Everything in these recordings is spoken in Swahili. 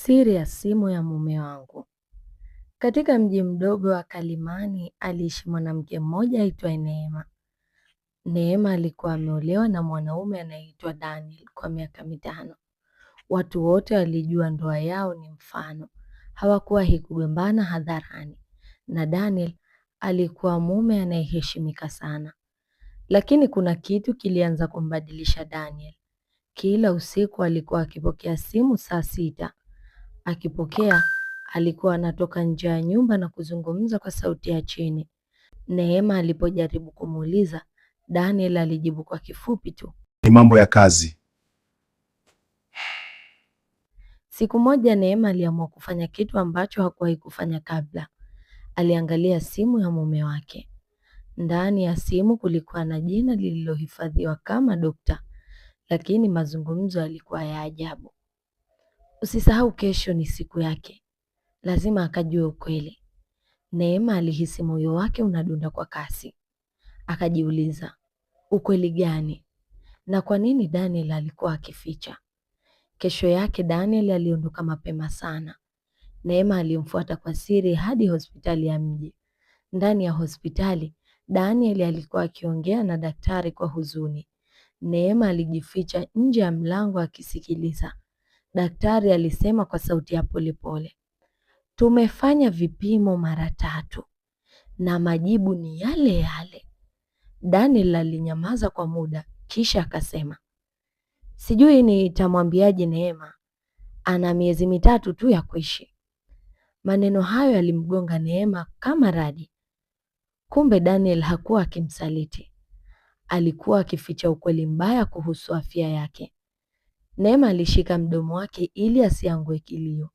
Siri ya simu ya mume wangu. Katika mji mdogo wa Kalimani aliishi mwanamke mmoja aitwaye Neema. Neema alikuwa ameolewa na mwanaume anayeitwa Daniel kwa miaka 5. Watu wote walijua ndoa yao ni mfano. Hawakuwahi kugombana hadharani. Na Daniel alikuwa mume anayeheshimika sana. Lakini kuna kitu kilianza kumbadilisha Daniel. Kila usiku alikuwa akipokea simu saa 6. Akipokea, alikuwa anatoka nje ya nyumba na kuzungumza kwa sauti ya chini. Neema alipojaribu kumuuliza, Daniel alijibu kwa kifupi tu, ni mambo ya kazi. Siku moja Neema aliamua kufanya kitu ambacho hakuwahi kufanya kabla. Aliangalia simu ya mume wake. Ndani ya simu kulikuwa na jina lililohifadhiwa kama Dokta, lakini mazungumzo yalikuwa ya ajabu. Usisahau kesho ni siku yake. Lazima akajue ukweli. Neema alihisi moyo wake unadunda kwa kasi. Akajiuliza, ukweli gani? Na kwa nini Daniel alikuwa akificha? Kesho yake Daniel aliondoka mapema sana. Neema alimfuata kwa siri hadi hospitali ya mji. Ndani ya hospitali, Daniel alikuwa akiongea na daktari kwa huzuni. Neema alijificha nje ya mlango akisikiliza. Daktari alisema kwa sauti ya polepole, tumefanya vipimo mara 3 na majibu ni yale yale. Daniel alinyamaza kwa muda, kisha akasema, sijui nitamwambiaje Neema, ana miezi 3 tu ya kuishi. Maneno hayo yalimgonga Neema kama radi. Kumbe Daniel hakuwa akimsaliti. Alikuwa akificha ukweli mbaya kuhusu afya yake. Neema alishika mdomo wake ili asiangue kilio.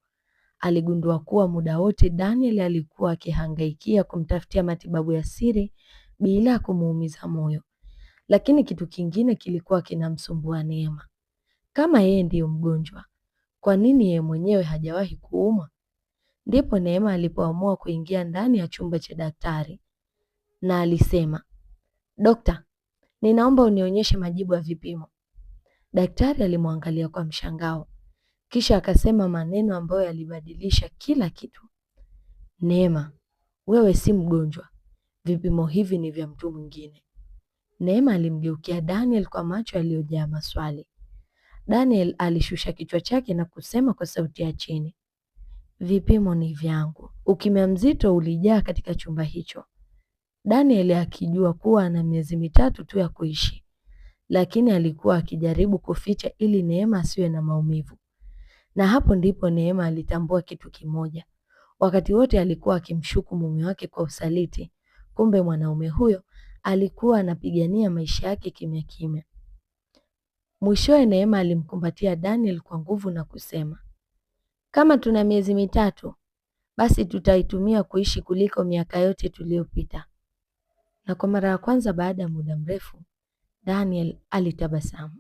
Aligundua kuwa muda wote Daniel alikuwa akihangaikia kumtafutia matibabu ya siri bila kumuumiza moyo. Lakini kitu kingine kilikuwa kinamsumbua Neema. Kama yeye ndiyo mgonjwa, kwa nini yeye mwenyewe hajawahi kuumwa? Ndipo Neema alipoamua kuingia ndani ya chumba cha daktari na alisema, Dokta, ninaomba unionyeshe majibu ya vipimo. Daktari alimwangalia kwa mshangao. Kisha akasema maneno ambayo yalibadilisha kila kitu. Neema, wewe si mgonjwa. Vipimo hivi ni vya mtu mwingine. Neema alimgeukia Daniel kwa macho yaliyojaa maswali. Daniel alishusha kichwa chake na kusema kwa sauti ya chini, vipimo ni vyangu. Ukimya mzito ulijaa katika chumba hicho. Daniel akijua kuwa ana miezi 3 tu ya kuishi, lakini alikuwa akijaribu kuficha ili Neema asiwe na maumivu. Na hapo ndipo Neema alitambua kitu kimoja. Wakati wote alikuwa akimshuku mume wake kwa usaliti, kumbe mwanaume huyo alikuwa anapigania maisha yake kimya kimya. Mwishowe Neema alimkumbatia Daniel kwa nguvu na kusema, kama tuna miezi 3, basi tutaitumia kuishi kuliko miaka yote tuliyopita. Na kwa mara ya kwanza baada ya muda mrefu, Daniel alitabasamu.